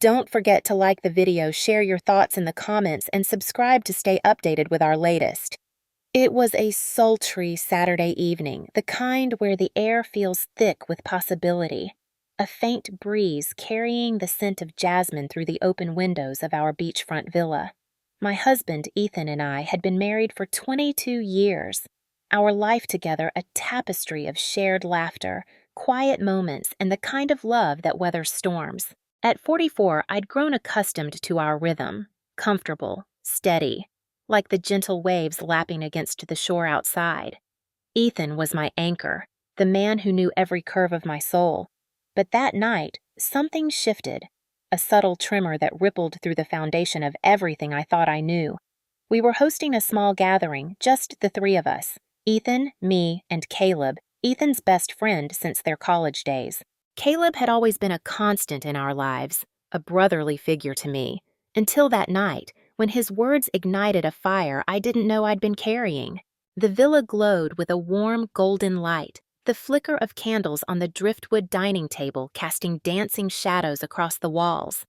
Don't forget to like the video, share your thoughts in the comments, and subscribe to stay updated with our latest. It was a sultry Saturday evening, the kind where the air feels thick with possibility. A faint breeze carrying the scent of jasmine through the open windows of our beachfront villa. My husband, Ethan, and I had been married for 22 years. Our life together a tapestry of shared laughter, quiet moments, and the kind of love that weathers storms. At 44, I'd grown accustomed to our rhythm, comfortable, steady, like the gentle waves lapping against the shore outside. Ethan was my anchor, the man who knew every curve of my soul. But that night, something shifted, a subtle tremor that rippled through the foundation of everything I thought I knew. We were hosting a small gathering, just the three of us, Ethan, me, and Caleb, Ethan's best friend since their college days. Caleb had always been a constant in our lives, a brotherly figure to me, until that night, when his words ignited a fire I didn't know I'd been carrying. The villa glowed with a warm golden light, the flicker of candles on the driftwood dining table casting dancing shadows across the walls.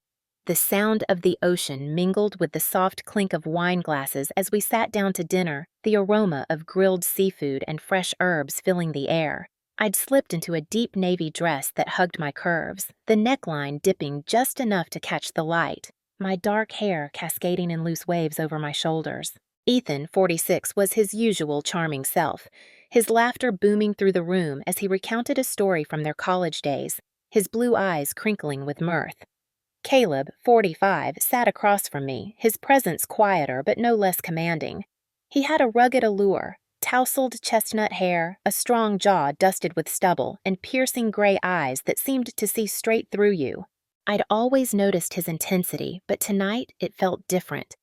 The sound of the ocean mingled with the soft clink of wine glasses as we sat down to dinner, the aroma of grilled seafood and fresh herbs filling the air. I'd slipped into a deep navy dress that hugged my curves, the neckline dipping just enough to catch the light, my dark hair cascading in loose waves over my shoulders. Ethan, 46, was his usual charming self, his laughter booming through the room as he recounted a story from their college days, his blue eyes crinkling with mirth. Caleb, 45, sat across from me, his presence quieter but no less commanding. He had a rugged allure, tousled chestnut hair, a strong jaw dusted with stubble, and piercing gray eyes that seemed to see straight through you. I'd always noticed his intensity, but tonight it felt different,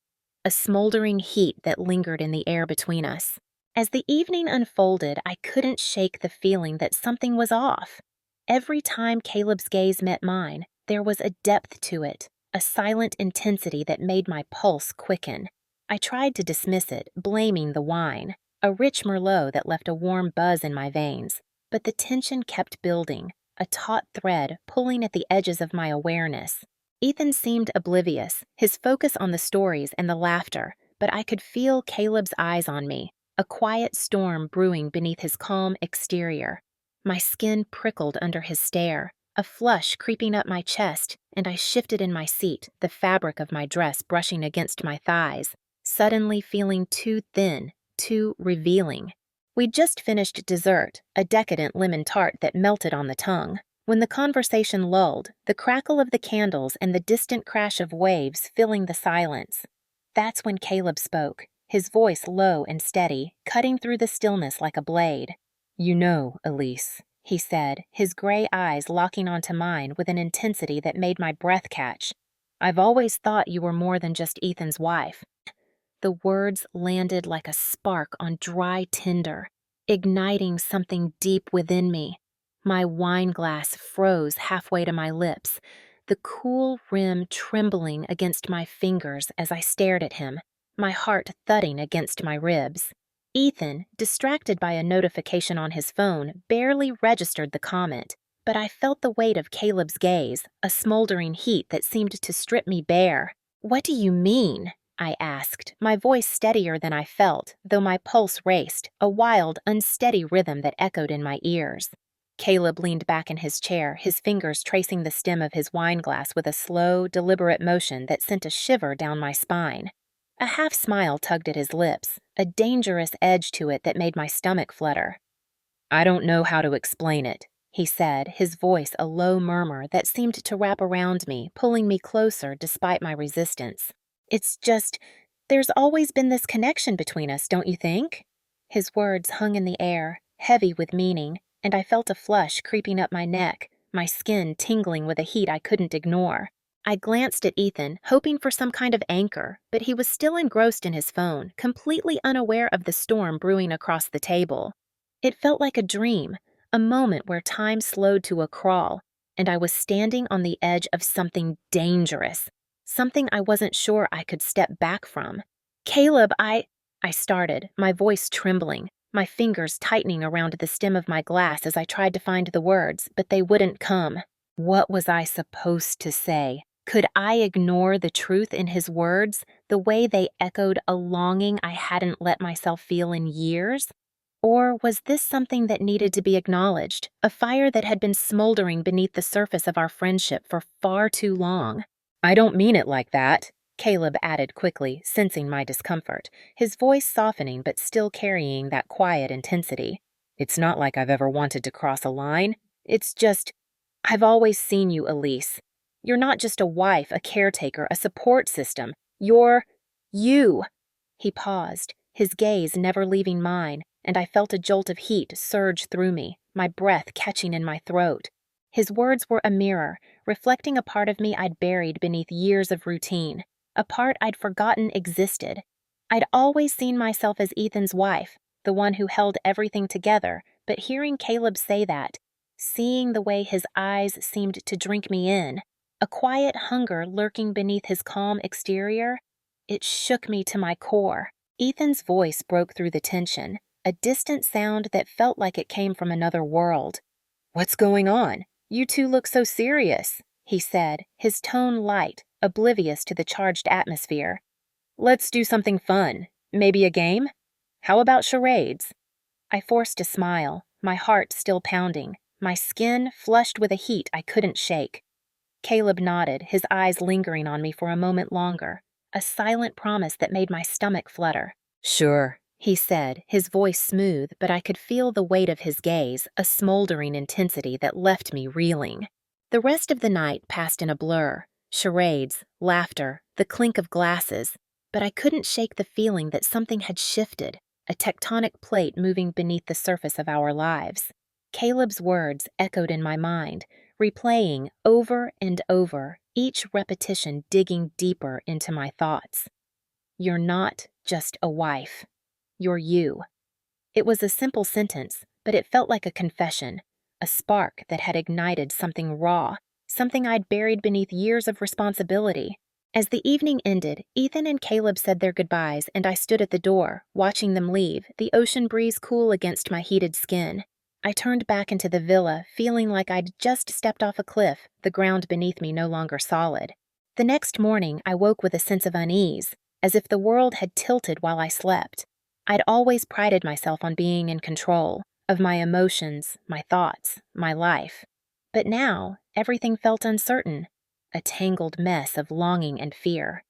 a smoldering heat that lingered in the air between us. As the evening unfolded, I couldn't shake the feeling that something was off. Every time Caleb's gaze met mine, there was a depth to it, a silent intensity that made my pulse quicken. I tried to dismiss it, blaming the wine, a rich Merlot that left a warm buzz in my veins, but the tension kept building, a taut thread pulling at the edges of my awareness. Ethan seemed oblivious, his focus on the stories and the laughter, but I could feel Caleb's eyes on me, a quiet storm brewing beneath his calm exterior. My skin prickled under his stare, a flush creeping up my chest, and I shifted in my seat, the fabric of my dress brushing against my thighs, suddenly feeling too thin, too revealing. We'd just finished dessert, a decadent lemon tart that melted on the tongue. When the conversation lulled, the crackle of the candles and the distant crash of waves filling the silence. That's when Caleb spoke, his voice low and steady, cutting through the stillness like a blade. "You know, Elise," he said, his gray eyes locking onto mine with an intensity that made my breath catch. "I've always thought you were more than just Ethan's wife." The words landed like a spark on dry tinder, igniting something deep within me. My wine glass froze halfway to my lips, the cool rim trembling against my fingers as I stared at him, my heart thudding against my ribs. Ethan, distracted by a notification on his phone, barely registered the comment, but I felt the weight of Caleb's gaze, a smoldering heat that seemed to strip me bare. "What do you mean?" I asked, my voice steadier than I felt, though my pulse raced, a wild, unsteady rhythm that echoed in my ears. Caleb leaned back in his chair, his fingers tracing the stem of his wine glass with a slow, deliberate motion that sent a shiver down my spine. A half smile tugged at his lips, a dangerous edge to it that made my stomach flutter. "I don't know how to explain it," he said, his voice a low murmur that seemed to wrap around me, pulling me closer despite my resistance. "It's just, there's always been this connection between us, don't you think?" His words hung in the air, heavy with meaning, and I felt a flush creeping up my neck, my skin tingling with a heat I couldn't ignore. I glanced at Ethan, hoping for some kind of anchor, but he was still engrossed in his phone, completely unaware of the storm brewing across the table. It felt like a dream, a moment where time slowed to a crawl, and I was standing on the edge of something dangerous, something I wasn't sure I could step back from. "Caleb, I started, my voice trembling, my fingers tightening around the stem of my glass as I tried to find the words, but they wouldn't come. What was I supposed to say? Could I ignore the truth in his words, the way they echoed a longing I hadn't let myself feel in years? Or was this something that needed to be acknowledged, a fire that had been smoldering beneath the surface of our friendship for far too long? I don't mean it like that, Caleb added quickly, sensing my discomfort, his voice softening but still carrying that quiet intensity. It's not like I've ever wanted to cross a line. It's just, I've always seen you, Elise. You're not just a wife, a caretaker, a support system. You're you. He paused, his gaze never leaving mine, and I felt a jolt of heat surge through me, my breath catching in my throat. His words were a mirror, reflecting a part of me I'd buried beneath years of routine, a part I'd forgotten existed. I'd always seen myself as Ethan's wife, the one who held everything together, but hearing Caleb say that, seeing the way his eyes seemed to drink me in, a quiet hunger lurking beneath his calm exterior, it shook me to my core. Ethan's voice broke through the tension, a distant sound that felt like it came from another world. "What's going on? You two look so serious," he said, his tone light, oblivious to the charged atmosphere. "Let's do something fun. Maybe a game? How about charades?" I forced a smile, my heart still pounding, my skin flushed with a heat I couldn't shake. Caleb nodded, his eyes lingering on me for a moment longer, a silent promise that made my stomach flutter. "Sure," he said, his voice smooth, but I could feel the weight of his gaze, a smoldering intensity that left me reeling. The rest of the night passed in a blur, charades, laughter, the clink of glasses, but I couldn't shake the feeling that something had shifted, a tectonic plate moving beneath the surface of our lives. Caleb's words echoed in my mind, replaying over and over, each repetition digging deeper into my thoughts. "You're not just a wife. You're you." It was a simple sentence, but it felt like a confession, a spark that had ignited something raw, something I'd buried beneath years of responsibility. As the evening ended, Ethan and Caleb said their goodbyes, and I stood at the door, watching them leave, the ocean breeze cool against my heated skin. I turned back into the villa, feeling like I'd just stepped off a cliff, the ground beneath me no longer solid. The next morning, I woke with a sense of unease, as if the world had tilted while I slept. I'd always prided myself on being in control, of my emotions, my thoughts, my life. But now, everything felt uncertain, a tangled mess of longing and fear.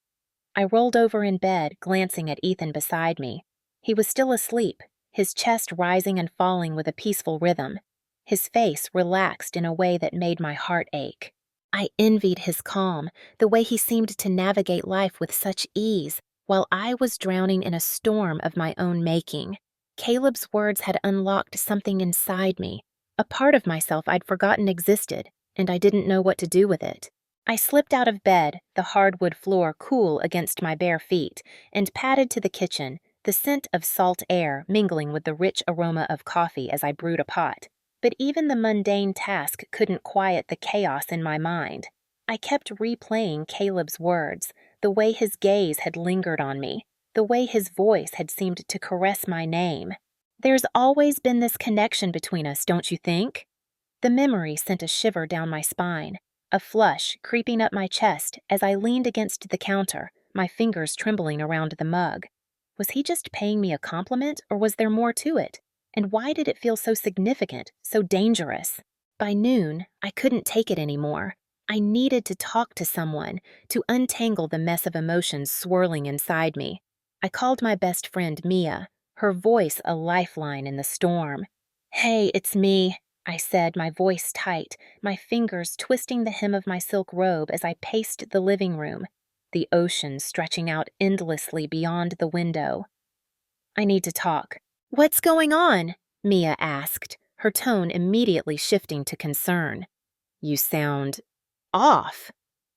I rolled over in bed, glancing at Ethan beside me. He was still asleep, his chest rising and falling with a peaceful rhythm, his face relaxed in a way that made my heart ache. I envied his calm, the way he seemed to navigate life with such ease, while I was drowning in a storm of my own making. Caleb's words had unlocked something inside me, a part of myself I'd forgotten existed, and I didn't know what to do with it. I slipped out of bed, the hardwood floor cool against my bare feet, and padded to the kitchen, the scent of salt air mingling with the rich aroma of coffee as I brewed a pot. But even the mundane task couldn't quiet the chaos in my mind. I kept replaying Caleb's words, the way his gaze had lingered on me, the way his voice had seemed to caress my name. "There's always been this connection between us, don't you think?" The memory sent a shiver down my spine, a flush creeping up my chest as I leaned against the counter, my fingers trembling around the mug. Was he just paying me a compliment, or was there more to it? And why did it feel so significant, so dangerous? By noon, I couldn't take it anymore. I needed to talk to someone, to untangle the mess of emotions swirling inside me. I called my best friend Mia, her voice a lifeline in the storm. "Hey, it's me," I said, my voice tight, my fingers twisting the hem of my silk robe as I paced the living room, the ocean stretching out endlessly beyond the window. "I need to talk." "What's going on?" Mia asked, her tone immediately shifting to concern. "You sound off."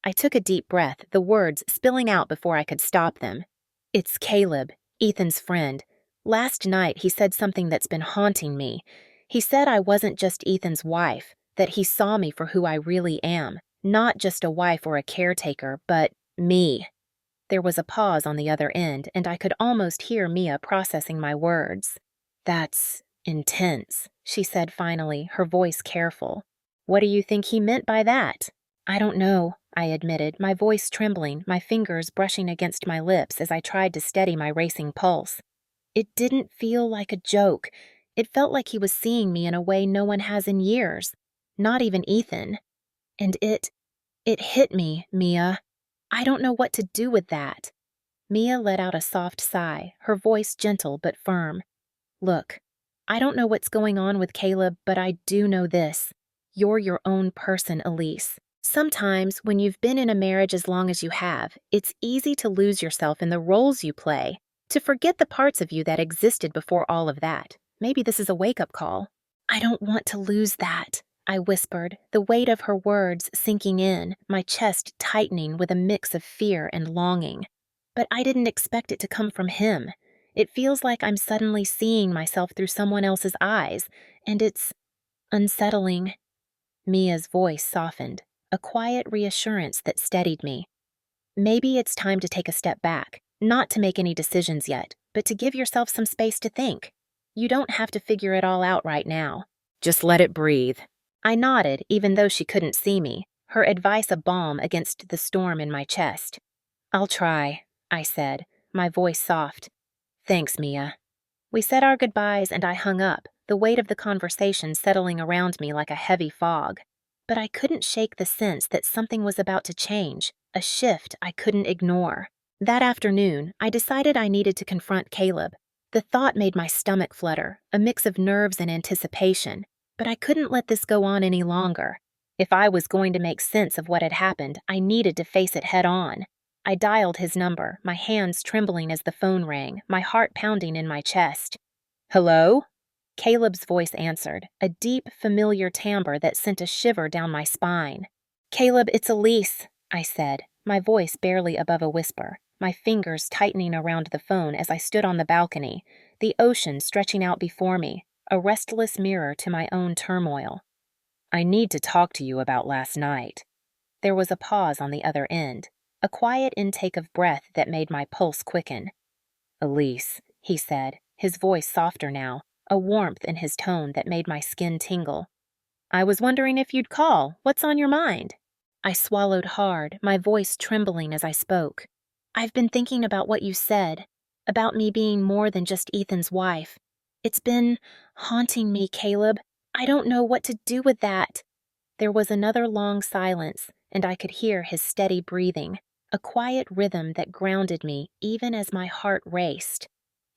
I took a deep breath, the words spilling out before I could stop them. "It's Caleb, Ethan's friend. Last night he said something that's been haunting me. He said I wasn't just Ethan's wife, that he saw me for who I really am, not just a wife or a caretaker, but me." There was a pause on the other end, and I could almost hear Mia processing my words. "That's intense," she said finally, her voice careful. "What do you think he meant by that?" "I don't know," I admitted, my voice trembling, my fingers brushing against my lips as I tried to steady my racing pulse. It didn't feel like a joke. It felt like he was seeing me in a way no one has in years, not even Ethan. And it hit me, Mia. I don't know what to do with that. Mia let out a soft sigh, her voice gentle but firm. Look, I don't know what's going on with Caleb, but I do know this. You're your own person, Elise. Sometimes, when you've been in a marriage as long as you have, it's easy to lose yourself in the roles you play, to forget the parts of you that existed before all of that. Maybe this is a wake-up call. I don't want to lose that, I whispered, the weight of her words sinking in, my chest tightening with a mix of fear and longing. But I didn't expect it to come from him. It feels like I'm suddenly seeing myself through someone else's eyes, and it's unsettling. Mia's voice softened, a quiet reassurance that steadied me. Maybe it's time to take a step back, not to make any decisions yet, but to give yourself some space to think. You don't have to figure it all out right now. Just let it breathe. I nodded, even though she couldn't see me, her advice a balm against the storm in my chest. I'll try, I said, my voice soft. Thanks, Mia. We said our goodbyes and I hung up, the weight of the conversation settling around me like a heavy fog. But I couldn't shake the sense that something was about to change, a shift I couldn't ignore. That afternoon, I decided I needed to confront Caleb. The thought made my stomach flutter, a mix of nerves and anticipation, but I couldn't let this go on any longer. If I was going to make sense of what had happened, I needed to face it head on. I dialed his number, my hands trembling as the phone rang, my heart pounding in my chest. Hello? Caleb's voice answered, a deep, familiar timbre that sent a shiver down my spine. Caleb, it's Elise, I said, my voice barely above a whisper, my fingers tightening around the phone as I stood on the balcony, the ocean stretching out before me, a restless mirror to my own turmoil. I need to talk to you about last night. There was a pause on the other end, a quiet intake of breath that made my pulse quicken. Elise, he said, his voice softer now, a warmth in his tone that made my skin tingle. I was wondering if you'd call. What's on your mind? I swallowed hard, my voice trembling as I spoke. I've been thinking about what you said, about me being more than just Ethan's wife. It's been haunting me, Caleb. I don't know what to do with that. There was another long silence, and I could hear his steady breathing, a quiet rhythm that grounded me even as my heart raced.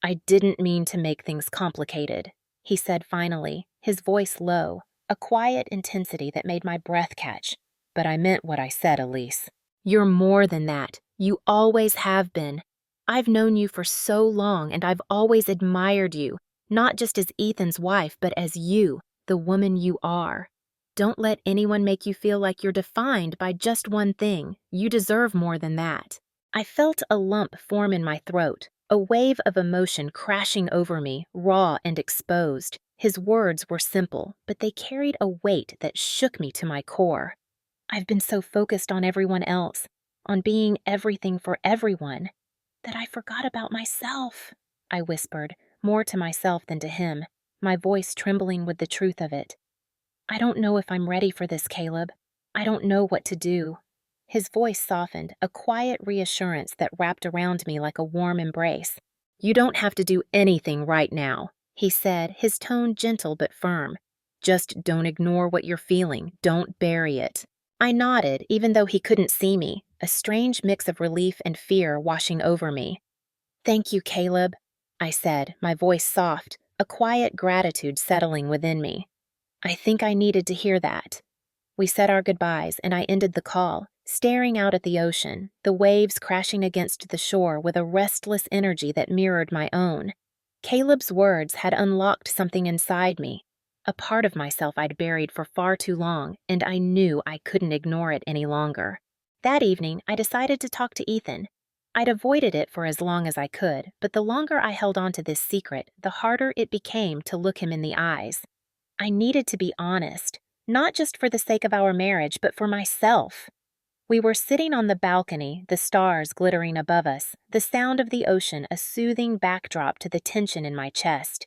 I didn't mean to make things complicated, he said finally, his voice low, a quiet intensity that made my breath catch. But I meant what I said, Elise. You're more than that. You always have been. I've known you for so long, and I've always admired you, not just as Ethan's wife, but as you, the woman you are. Don't let anyone make you feel like you're defined by just one thing. You deserve more than that. I felt a lump form in my throat, a wave of emotion crashing over me, raw and exposed. His words were simple, but they carried a weight that shook me to my core. I've been so focused on everyone else, on being everything for everyone, that I forgot about myself, I whispered, more to myself than to him, my voice trembling with the truth of it. I don't know if I'm ready for this, Caleb. I don't know what to do. His voice softened, a quiet reassurance that wrapped around me like a warm embrace. You don't have to do anything right now, he said, his tone gentle but firm. Just don't ignore what you're feeling. Don't bury it. I nodded, even though he couldn't see me, a strange mix of relief and fear washing over me. Thank you, Caleb, I said, my voice soft, a quiet gratitude settling within me. I think I needed to hear that. We said our goodbyes, and I ended the call, staring out at the ocean, the waves crashing against the shore with a restless energy that mirrored my own. Caleb's words had unlocked something inside me, a part of myself I'd buried for far too long, and I knew I couldn't ignore it any longer. That evening, I decided to talk to Ethan. I'd avoided it for as long as I could, but the longer I held on to this secret, the harder it became to look him in the eyes. I needed to be honest, not just for the sake of our marriage, but for myself. We were sitting on the balcony, the stars glittering above us, the sound of the ocean a soothing backdrop to the tension in my chest.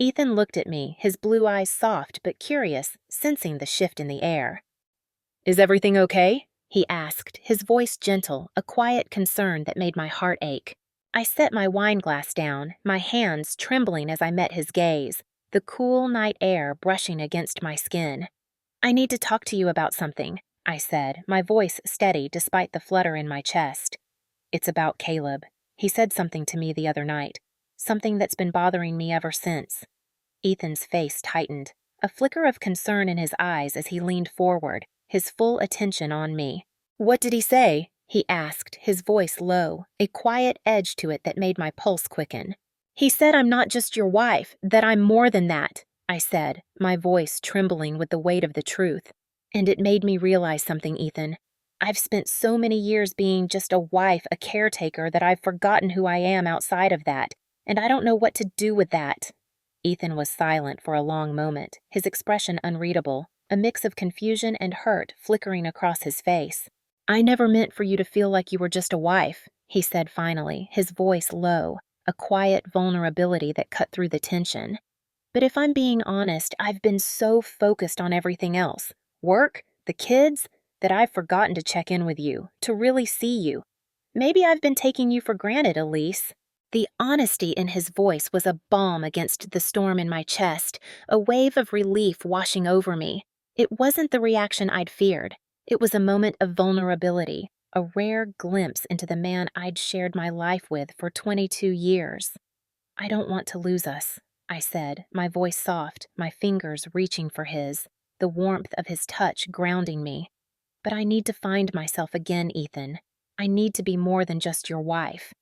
Ethan looked at me, his blue eyes soft but curious, sensing the shift in the air. Is everything okay? he asked, his voice gentle, a quiet concern that made my heart ache. I set my wine glass down, my hands trembling as I met his gaze, the cool night air brushing against my skin. "I need to talk to you about something," I said, my voice steady despite the flutter in my chest. "It's about Caleb. He said something to me the other night, something that's been bothering me ever since." Ethan's face tightened, a flicker of concern in his eyes as he leaned forward, his full attention on me. "What did he say?" he asked, his voice low, a quiet edge to it that made my pulse quicken. "He said I'm not just your wife, that I'm more than that," I said, my voice trembling with the weight of the truth. "And it made me realize something, Ethan. I've spent so many years being just a wife, a caretaker, that I've forgotten who I am outside of that, and I don't know what to do with that." Ethan was silent for a long moment, his expression unreadable, a mix of confusion and hurt flickering across his face. "I never meant for you to feel like you were just a wife," he said finally, his voice low, a quiet vulnerability that cut through the tension. "But if I'm being honest, I've been so focused on everything else, work, the kids, that I've forgotten to check in with you, to really see you. Maybe I've been taking you for granted, Elise." The honesty in his voice was a balm against the storm in my chest, a wave of relief washing over me. It wasn't the reaction I'd feared. It was a moment of vulnerability, a rare glimpse into the man I'd shared my life with for 22 years. "I don't want to lose us," I said, my voice soft, my fingers reaching for his, the warmth of his touch grounding me. "But I need to find myself again, Ethan. I need to be more than just your wife."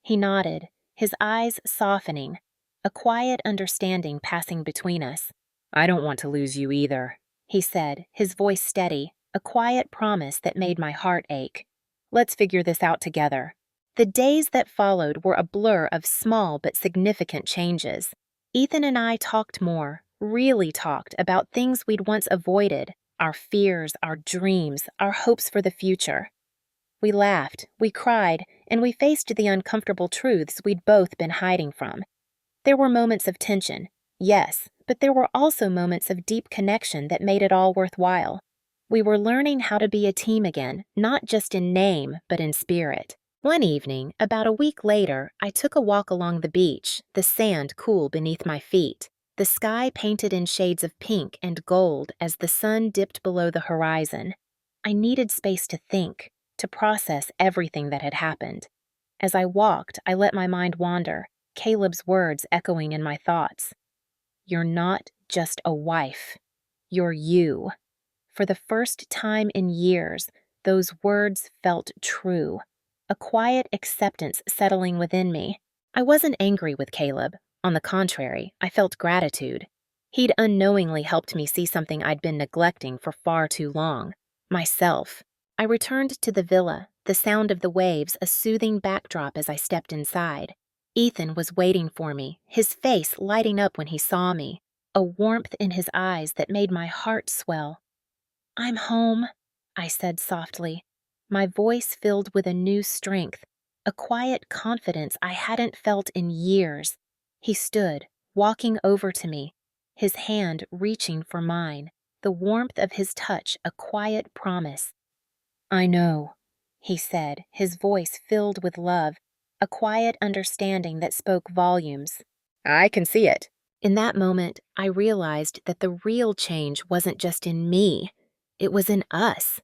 He nodded, his eyes softening, a quiet understanding passing between us. "I don't want to lose you either," he said, his voice steady, a quiet promise that made my heart ache. "Let's figure this out together." The days that followed were a blur of small but significant changes. Ethan and I talked more, really talked about things we'd once avoided, our fears, our dreams, our hopes for the future. We laughed, we cried, and we faced the uncomfortable truths we'd both been hiding from. There were moments of tension, yes, but there were also moments of deep connection that made it all worthwhile. We were learning how to be a team again, not just in name, but in spirit. One evening, about a week later, I took a walk along the beach, the sand cool beneath my feet, the sky painted in shades of pink and gold as the sun dipped below the horizon. I needed space to think, to process everything that had happened. As I walked, I let my mind wander, Caleb's words echoing in my thoughts. "You're not just a wife. You're you." For the first time in years, those words felt true, a quiet acceptance settling within me. I wasn't angry with Caleb. On the contrary, I felt gratitude. He'd unknowingly helped me see something I'd been neglecting for far too long, myself. I returned to the villa, the sound of the waves a soothing backdrop as I stepped inside. Ethan was waiting for me, his face lighting up when he saw me, a warmth in his eyes that made my heart swell. "I'm home," I said softly, my voice filled with a new strength, a quiet confidence I hadn't felt in years. He stood, walking over to me, his hand reaching for mine, the warmth of his touch a quiet promise. "I know," he said, his voice filled with love, a quiet understanding that spoke volumes. "I can see it." In that moment, I realized that the real change wasn't just in me. It was in us.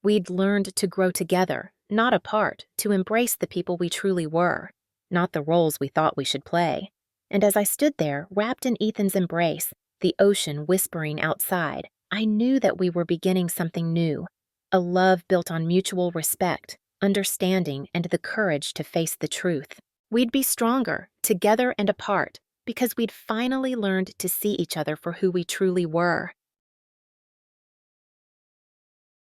We'd learned to grow together, not apart, to embrace the people we truly were, not the roles we thought we should play. And as I stood there, wrapped in Ethan's embrace, the ocean whispering outside, I knew that we were beginning something new, a love built on mutual respect, understanding, and the courage to face the truth. We'd be stronger, together and apart, because we'd finally learned to see each other for who we truly were.